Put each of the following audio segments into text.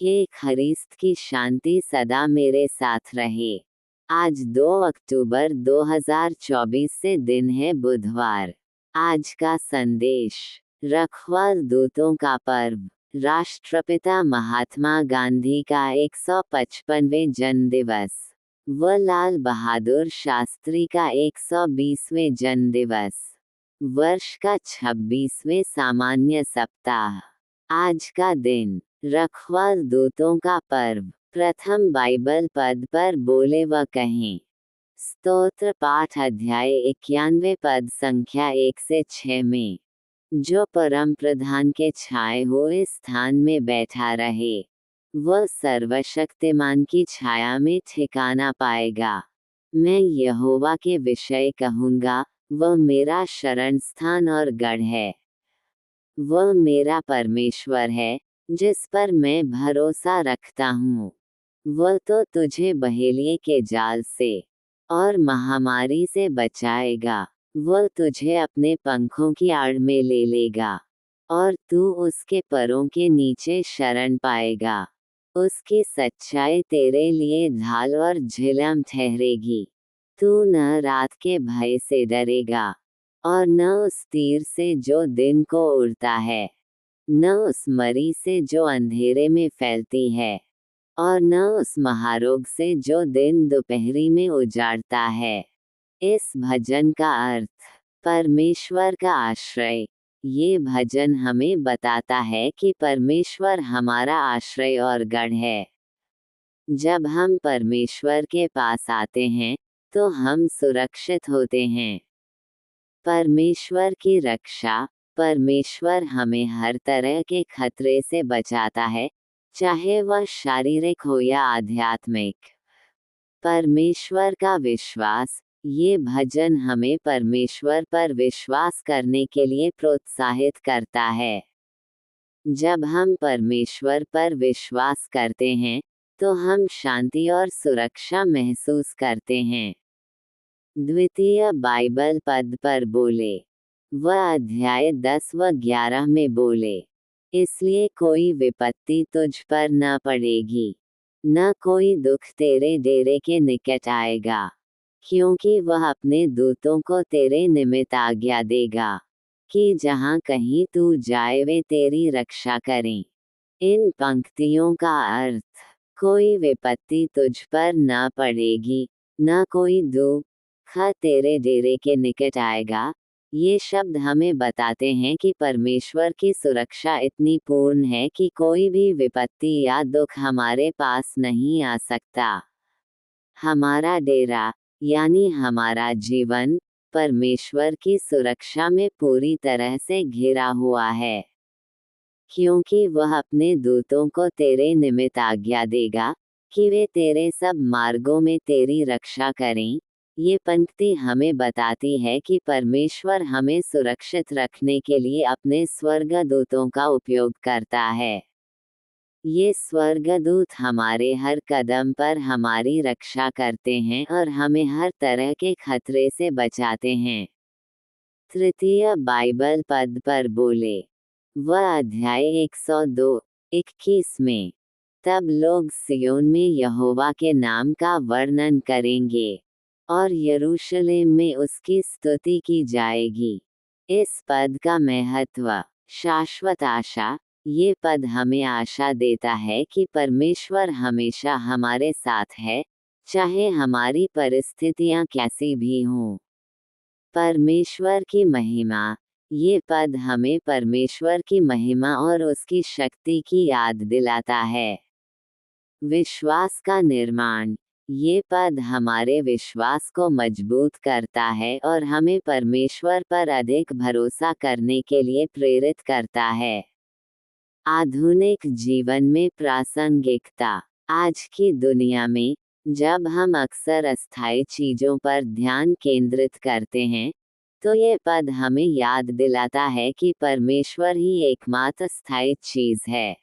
हे ख्रिस्त की शांति सदा मेरे साथ रहे। आज 2 अक्टूबर 2024 से दिन है बुधवार। आज का संदेश, रखवाल दूतों का पर्व, राष्ट्रपिता महात्मा गांधी का 155वें जन्मदिवस व लाल बहादुर शास्त्री का 120वें जन्मदिवस, वर्ष का 26वें सामान्य सप्ताह। आज का दिन, रखवाल दूतों का पर्व। प्रथम बाइबल पद पर बोले व कहें। स्तोत्र पाठ अध्याय 91 पद संख्या 1 से 6 में। जो परम प्रधान के छाए हुए स्थान में बैठा रहे, वह सर्वशक्तिमान की छाया में ठिकाना पाएगा। मैं यहोवा के विषय कहूँगा, वह मेरा शरण स्थान और गढ़ है। वह मेरा परमेश्वर है, जिस पर मैं भरोसा रखता हूँ। वह तो तुझे बहेलिये के जाल से और महामारी से बचाएगा। वह तुझे अपने पंखों की आड़ में ले लेगा, और तू उसके परों के नीचे शरण पाएगा। उसकी सच्चाई तेरे लिए ढाल और झिलम ठहरेगी। तू न रात के भय से डरेगा, और न उस तीर से जो दिन को उड़ता है, न उस मरी से जो अंधेरे में फैलती है, और न उस महारोग से जो दिन दोपहरी में उजाड़ता है। इस भजन का अर्थ, परमेश्वर का आश्रय। ये भजन हमें बताता है कि परमेश्वर हमारा आश्रय और गढ़ है। जब हम परमेश्वर के पास आते हैं, तो हम सुरक्षित होते हैं। परमेश्वर की रक्षा। परमेश्वर हमें हर तरह के खतरे से बचाता है, चाहे वह शारीरिक हो या आध्यात्मिक। परमेश्वर का विश्वास। ये भजन हमें परमेश्वर पर विश्वास करने के लिए प्रोत्साहित करता है। जब हम परमेश्वर पर विश्वास करते हैं, तो हम शांति और सुरक्षा महसूस करते हैं। द्वितीय बाइबल पद पर बोले। वह अध्याय 10 व 11 में बोले। इसलिए कोई विपत्ति तुझ पर न पड़ेगी, न कोई दुख तेरे डेरे के निकट आएगा, क्योंकि वह अपने दूतों को तेरे निमित्त आज्ञा देगा, कि जहाँ कहीं तू जाए वे तेरी रक्षा करें। इन पंक्तियों का अर्थ, कोई विपत्ति तुझ पर न पड़ेगी, न कोई दुख तेरे डेरे के निकट आएगा। ये शब्द हमें बताते हैं कि परमेश्वर की सुरक्षा इतनी पूर्ण है कि कोई भी विपत्ति या दुख हमारे पास नहीं आ सकता। हमारा डेरा, यानी हमारा जीवन, परमेश्वर की सुरक्षा में पूरी तरह से घिरा हुआ है, क्योंकि वह अपने दूतों को तेरे निमित्त आज्ञा देगा, कि वे तेरे सब मार्गों में तेरी रक्षा करें। ये पंक्ति हमें बताती है कि परमेश्वर हमें सुरक्षित रखने के लिए अपने स्वर्गदूतों का उपयोग करता है। ये स्वर्गदूत हमारे हर कदम पर हमारी रक्षा करते हैं और हमें हर तरह के खतरे से बचाते हैं। तृतीय बाइबल पद पर बोले। वह अध्याय 102:21 में। तब लोग सियोन में यहोवा के नाम का वर्णन करेंगे, और यरूशलेम में उसकी स्तुति की जाएगी। इस पद का महत्व, शाश्वत आशा। ये पद हमें आशा देता है कि परमेश्वर हमेशा हमारे साथ है, चाहे हमारी परिस्थितियां कैसी भी हों। परमेश्वर की महिमा। ये पद हमें परमेश्वर की महिमा और उसकी शक्ति की याद दिलाता है। विश्वास का निर्माण। ये पद हमारे विश्वास को मजबूत करता है और हमें परमेश्वर पर अधिक भरोसा करने के लिए प्रेरित करता है। आधुनिक जीवन में प्रासंगिकता। आज की दुनिया में, जब हम अक्सर अस्थायी चीजों पर ध्यान केंद्रित करते हैं, तो ये पद हमें याद दिलाता है कि परमेश्वर ही एकमात्र स्थायी चीज है।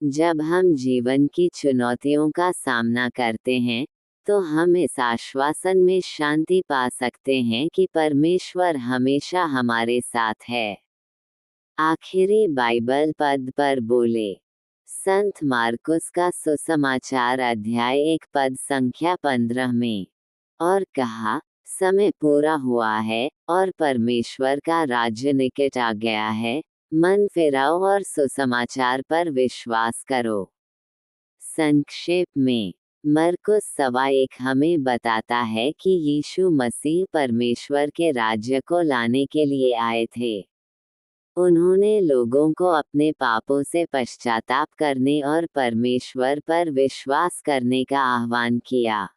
जब हम जीवन की चुनौतियों का सामना करते हैं, तो हम इस आश्वासन में शांति पा सकते हैं कि परमेश्वर हमेशा हमारे साथ है। आखिरी बाइबल पद पर बोले। संत मार्कुस का सुसमाचार अध्याय 1 पद संख्या 15 में, और कहा, समय पूरा हुआ है और परमेश्वर का राज्य निकट आ गया है, मन फिराओ और सुसमाचार पर विश्वास करो। संक्षेप में, मरकुस 1:1 हमें बताता है कि यीशु मसीह परमेश्वर के राज्य को लाने के लिए आए थे। उन्होंने लोगों को अपने पापों से पश्चाताप करने और परमेश्वर पर विश्वास करने का आह्वान किया।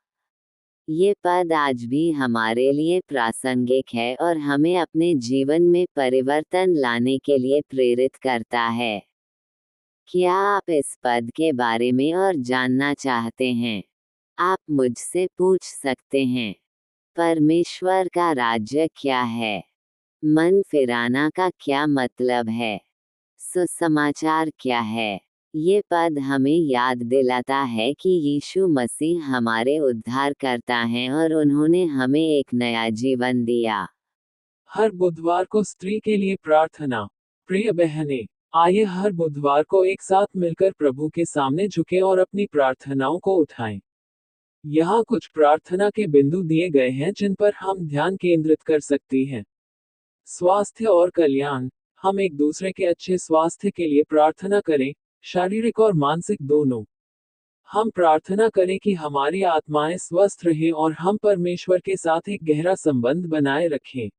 ये पद आज भी हमारे लिए प्रासंगिक है और हमें अपने जीवन में परिवर्तन लाने के लिए प्रेरित करता है। क्या आप इस पद के बारे में और जानना चाहते हैं? आप मुझसे पूछ सकते हैं। परमेश्वर का राज्य क्या है? मन फिराना का क्या मतलब है? सुसमाचार क्या है? ये पद हमें याद दिलाता है कि यीशु मसीह हमारे उद्धारकर्ता हैं और उन्होंने हमें एक नया जीवन दिया। हर बुधवार को स्त्री के लिए प्रार्थना। प्रिय बहनें, आइए हर बुधवार को एक साथ मिलकर प्रभु के सामने झुकें और अपनी प्रार्थनाओं को उठाएं। यहाँ कुछ प्रार्थना के बिंदु दिए गए हैं जिन पर हम ध्यान केंद्रित कर सकती हैं। स्वास्थ्य और कल्याण। हम एक दूसरे के अच्छे स्वास्थ्य के लिए प्रार्थना करें, शारीरिक और मानसिक दोनों। हम प्रार्थना करें कि हमारी आत्माएं स्वस्थ रहें और हम परमेश्वर के साथ एक गहरा संबंध बनाए रखें।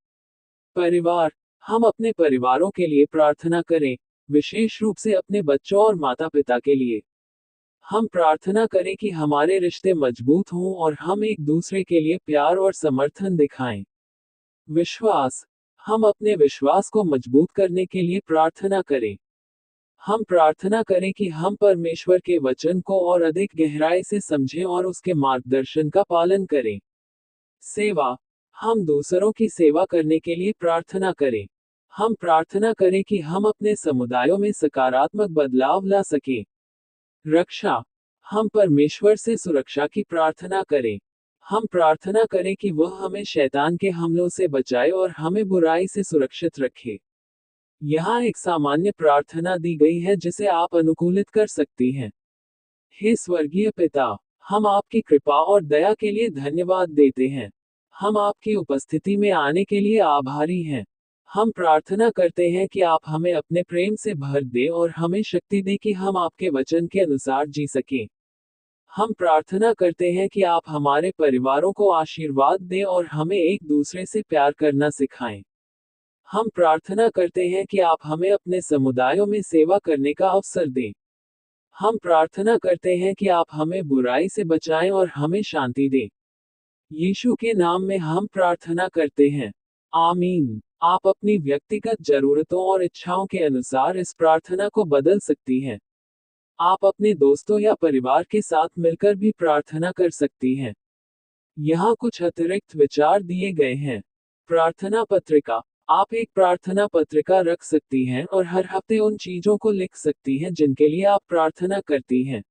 परिवार। हम अपने परिवारों के लिए प्रार्थना करें, विशेष रूप से अपने बच्चों और माता पिता के लिए। हम प्रार्थना करें कि हमारे रिश्ते मजबूत हों और हम एक दूसरे के लिए प्यार और समर्थन दिखाएं। विश्वास। हम अपने विश्वास को मजबूत करने के लिए प्रार्थना करें। हम प्रार्थना करें कि हम परमेश्वर के वचन को और अधिक गहराई से समझें और उसके मार्गदर्शन का पालन करें। सेवा। हम दूसरों की सेवा करने के लिए प्रार्थना करें। हम प्रार्थना करें कि हम अपने समुदायों में सकारात्मक बदलाव ला सकें। रक्षा। हम परमेश्वर से सुरक्षा की प्रार्थना करें। हम प्रार्थना करें कि वह हमें शैतान के हमलों से बचाए और हमें बुराई से सुरक्षित रखे। यहाँ एक सामान्य प्रार्थना दी गई है जिसे आप अनुकूलित कर सकती हैं। हे स्वर्गीय पिता, हम आपकी कृपा और दया के लिए धन्यवाद देते हैं। हम आपकी उपस्थिति में आने के लिए आभारी हैं। हम प्रार्थना करते हैं कि आप हमें अपने प्रेम से भर दें और हमें शक्ति दें कि हम आपके वचन के अनुसार जी सकें। हम प्रार्थना करते हैं कि आप हमारे परिवारों को आशीर्वाद दें और हमें एक दूसरे से प्यार करना सिखाएं। हम प्रार्थना करते हैं कि आप हमें अपने समुदायों में सेवा करने का अवसर दें। हम प्रार्थना करते हैं कि आप हमें बुराई से बचाएं और हमें शांति दें। यीशु के नाम में हम प्रार्थना करते हैं। आमीन। आप अपनी व्यक्तिगत जरूरतों और इच्छाओं के अनुसार इस प्रार्थना को बदल सकती हैं। आप अपने दोस्तों या परिवार के साथ मिलकर भी प्रार्थना कर सकती हैं। यहाँ कुछ अतिरिक्त विचार दिए गए हैं। प्रार्थना पत्रिका। आप एक प्रार्थना पत्रिका रख सकती हैं और हर हफ्ते उन चीजों को लिख सकती हैं जिनके लिए आप प्रार्थना करती हैं।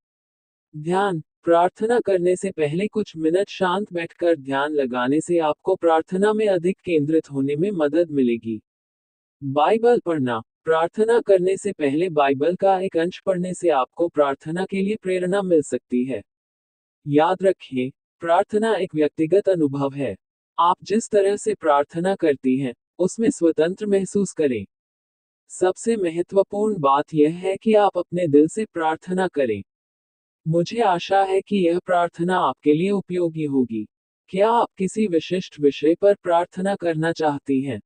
ध्यान। प्रार्थना करने से पहले कुछ मिनट शांत बैठकर ध्यान लगाने से आपको प्रार्थना में अधिक केंद्रित होने में मदद मिलेगी। बाइबल पढ़ना। प्रार्थना करने से पहले बाइबल का एक अंश पढ़ने से आपको प्रार्थना के लिए प्रेरणा मिल सकती है। याद रखें, प्रार्थना एक व्यक्तिगत अनुभव है। आप जिस तरह से प्रार्थना करती हैं, उसमें स्वतंत्र महसूस करें। सबसे महत्वपूर्ण बात यह है कि आप अपने दिल से प्रार्थना करें। मुझे आशा है कि यह प्रार्थना आपके लिए उपयोगी होगी। क्या आप किसी विशिष्ट विषय पर प्रार्थना करना चाहती हैं?